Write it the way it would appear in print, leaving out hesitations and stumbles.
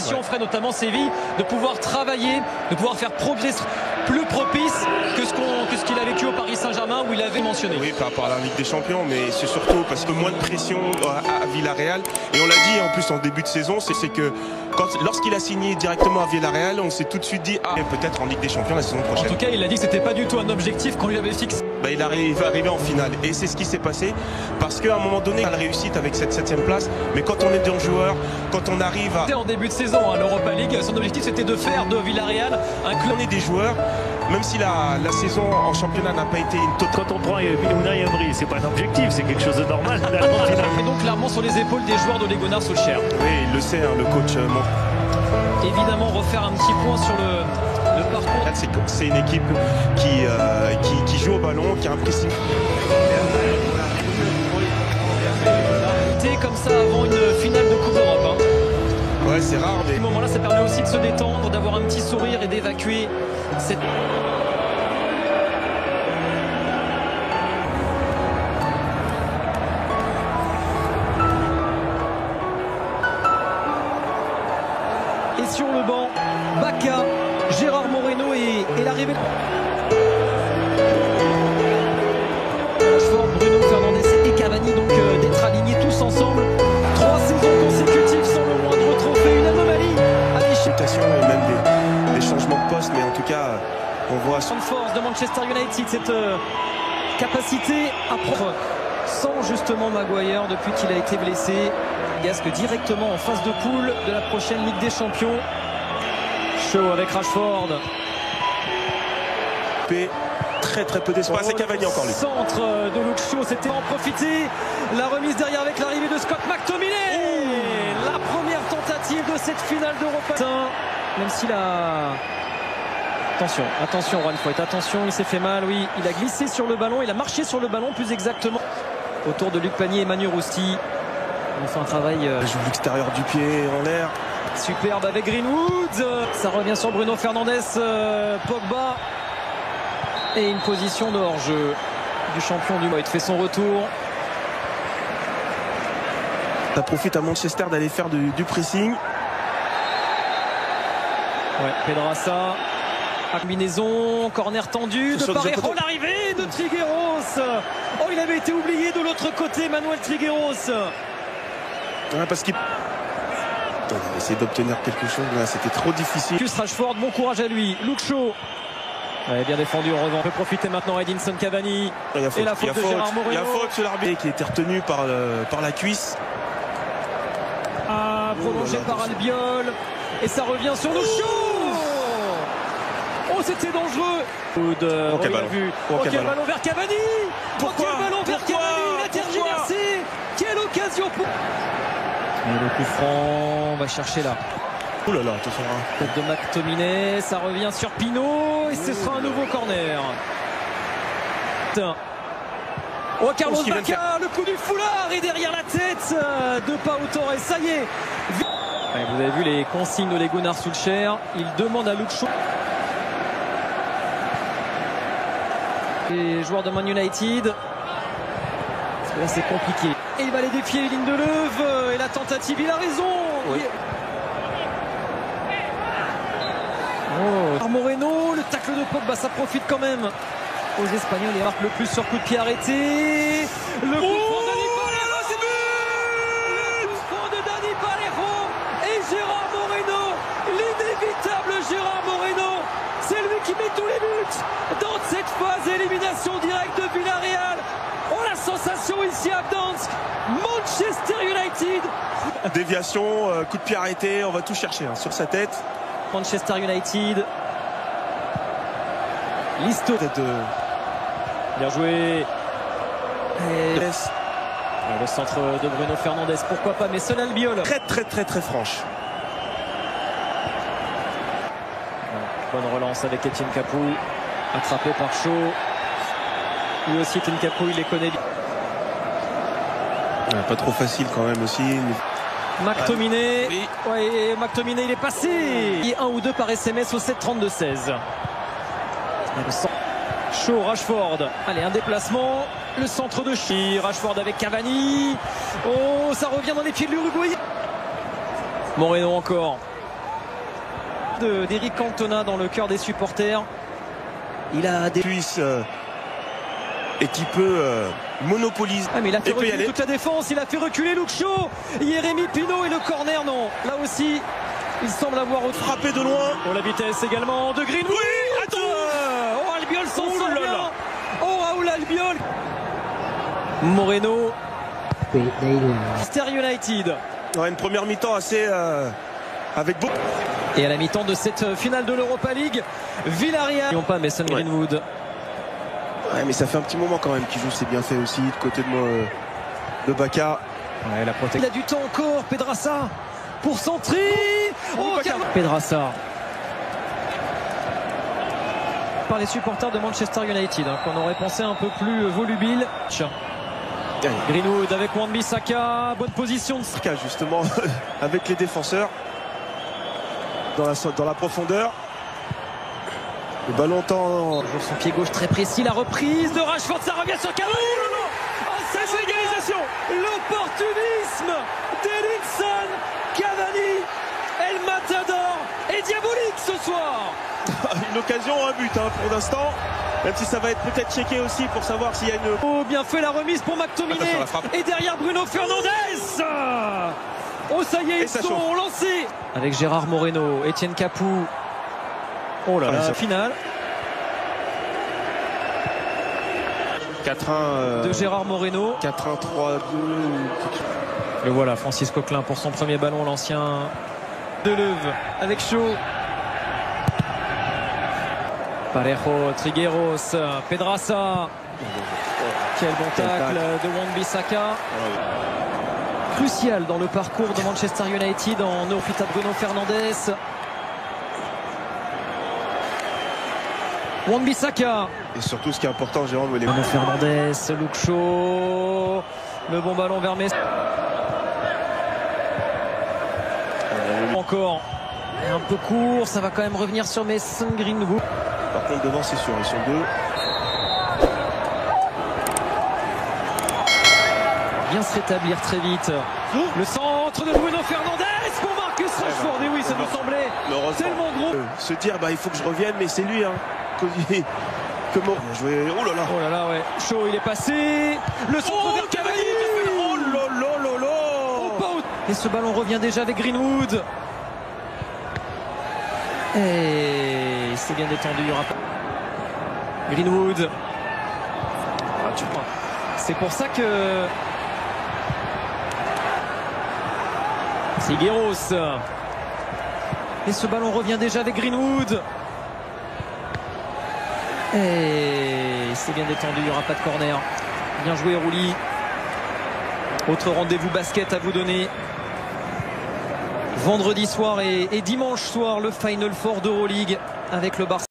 conditions ferait notamment Séville de pouvoir travailler, de pouvoir faire progresser plus propice que ce qu'il a vécu au Paris Saint-Germain où il avait mentionné. Oui, par rapport à la Ligue des Champions, mais c'est surtout parce que moins de pression à Villarreal. Et on l'a dit en plus en début de saison, c'est que lorsqu'il a signé directement à Villarreal, on s'est tout de suite dit peut-être en Ligue des Champions la saison prochaine. En tout cas, il a dit que c'était pas du tout un objectif qu'on lui avait fixé. Il va arriver en finale et c'est ce qui s'est passé parce qu'à un moment donné, il a la réussite avec cette 7e place. Mais quand on est d'un joueur, quand on arrive à... En début de saison, à l'Europa League, son objectif c'était de faire de Villarreal un club. On est des joueurs, même si la saison en championnat n'a pas été une totale. Quand on prend Unai Emery, c'est pas un objectif, c'est quelque chose de normal. Et donc clairement sur les épaules des joueurs de Ole Gunnar Solskjaer. Oui, il le sait, le coach. Évidemment, refaire un petit point sur le parcours. C'est une équipe qui joue au ballon, qui a un pressing. Comme ça avant une finale de Coupe d'Europe. Ouais, c'est rare. Mais... À ce moment-là, ça permet aussi de se détendre, d'avoir un petit sourire et d'évacuer cette... Et sur le banc, Bacca, Gérard Moreno et l'arrivée... Bruno Fernandes et Cavani, donc d'être alignés tous ensemble. 3 saisons consécutives sans le moindre trophée, une anomalie à l'échec. Et même des changements de poste, mais en tout cas, on voit... Grande force de Manchester United, cette capacité à prendre sans justement Maguire depuis qu'il a été blessé. Gasque directement en phase de poule de la prochaine Ligue des Champions. Chaud avec Rashford. Très peu d'espace et Cavani encore lui. Centre de Luke Shaw, c'était en profiter. La remise derrière avec l'arrivée de Scott McTominay. La première tentative de cette finale d'Europa. Même s'il a... Attention Juan Foyth, attention, il s'est fait mal, oui. Il a glissé sur le ballon, il a marché sur le ballon plus exactement. Autour de Luc Pagny et Manu Rousti. On fait un travail... Il joue l'extérieur du pied en l'air. Superbe avec Greenwood. Ça revient sur Bruno Fernandes, Pogba. Et une position de hors-jeu du champion du monde. Il fait son retour. Ça profite à Manchester d'aller faire du pressing. Ouais, Pedraza. Combinaison, corner tendu de Parejo, l'arrivée de Trigueros. Oh, il avait été oublié de l'autre côté, Manuel Trigueros. Ouais, parce qu'il a essayé d'obtenir quelque chose, là c'était trop difficile. Rashford, bon courage à lui. Luke Shaw. Ouais, bien défendu en revanche. On peut profiter maintenant Edinson Cavani. Et la faute de Gérard Moreno. Il y a faute sur l'arbitre qui a été retenu par la cuisse. Prolongé par Albiol. Et ça revient sur Luke Shaw. Oh, c'était dangereux. Quel ballon. Quel ballon vers Cavani. Quel ballon vers Cavani. Il a tergiversé. Quelle occasion pour... Et le coup franc, on va chercher là. Ouh là là, attention. Tête de McTominay, ça revient sur Pinot et ce sera un nouveau corner. Oh, Carlos Bacca, le coup du foulard et derrière la tête de Pau Torres, ça y est. Vous avez vu les consignes de Ole Gunnar Solskjaer, il demande à Luke Shaw. Les joueurs de Man United, parce que là c'est compliqué. Et il va les défier les lignes de Leuve et la tentative, il a raison. Oui. Moreno, le tacle de Pogba, ça profite quand même aux Espagnols. Il marque le plus sur coup de pied arrêté. Le coup franc de Dani Parejo, c'est but. Le coup franc de Dani Parejo et Gérard Moreno, l'inévitable Gérard Moreno. C'est lui qui met tous les buts dans cette phase élimination directe de Villarreal. Oh, la sensation ici à Gdansk. Manchester United. Déviation, coup de pied arrêté, on va tout chercher sur sa tête. Manchester United. Listo. Bien joué. Et le centre de Bruno Fernandes, pourquoi pas, mais seul Albiol. Très franche. Bonne relance avec Etienne Capou. Attrapé par Shaw. Lui aussi, Etienne Capou, il les connaît bien. Pas trop facile quand même aussi. McTominay. Oui. Ouais, McTominay, il est passé. Et 1 ou 2 par SMS au 7-32-16. Shaw, Rashford. Allez, un déplacement. Le centre de Shaw. Rashford avec Cavani. Oh, ça revient dans les pieds de l'Uruguay. Moreno encore. d'Eric Cantona dans le cœur des supporters. Il a des Suisses et qui peut monopoliser. Ah mais il a fait reculer toute la défense, il a fait reculer Luke Shaw, Jérémy Pinault et le corner non. Là aussi, il semble avoir frappé de loin. Oh la vitesse également de Greenwood. Oui, attends. Oh Albiol s'en sort bien. Oh Raoul Albiol. Moreno. Manchester United. Ouais, une première mi-temps assez avec beaucoup. Et à la mi-temps de cette finale de l'Europa League, Villarreal. Ils n'ont pas Mason Greenwood. Ouais, mais ça fait un petit moment quand même qu'il joue, c'est bien fait aussi de côté de moi de Baka. Ouais, la protection. Il a du temps encore, Pedraza pour centrer. Oh, Pedraza. Par les supporters de Manchester United, hein, qu'on aurait pensé un peu plus volubile. Greenwood avec Wan-Bissaka, bonne position de Saka justement avec les défenseurs dans la profondeur. Le ballon tend. Toujours son pied gauche très précis, la reprise de Rashford, ça revient sur Cavani. Oh, c'est l'égalisation. L'opportunisme d'Edinson Cavani. El Matador est diabolique ce soir. Une occasion, un but hein, pour l'instant. Même si ça va être peut-être checké aussi pour savoir s'il y a une... Oh, bien fait la remise pour McTominay. Et derrière Bruno Fernandes. Oh, ça y est, ils sont lancés. Avec Gérard Moreno, Etienne Capou. Oh là là, finale. 4-1 de Gérard Moreno. 4-1, 3-2. Le voilà, Francis Coquelin pour son premier ballon, l'ancien Deleuve avec Shaw. Parejo, Trigueros, Pedraza. Quel bon tacle de Wan-Bissaka. Crucial dans le parcours de Manchester United en néophyte à Bruno Fernandes. Wan-Bissaka. Et surtout ce qui est important, Jérôme, Bruno Fernandes, Luke Shaw. Le bon ballon vers Messi. Encore. Et un peu court, ça va quand même revenir sur Mason Greenwood. Par contre devant c'est sûr, ils sont deux. Bien se rétablir très vite. Le centre de Bruno Fernandes pour Marcus Rashford. Et oui, ça nous semblait tellement gros. Se dire bah il faut que je revienne, mais c'est lui hein. Comment jouer. Oh là là. Oh là là ouais. Shaw il est passé. Le centre vers Cavani. Oh là là là là. Et ce ballon revient déjà avec Greenwood. Et c'est bien détendu, il y aura pas. Greenwood. C'est pour ça que Trigueros. Et ce ballon revient déjà avec Greenwood. Et c'est bien détendu, il n'y aura pas de corner. Bien joué Rouli. Autre rendez-vous basket à vous donner. Vendredi soir et dimanche soir, le Final Four d'Euroleague avec le Barça.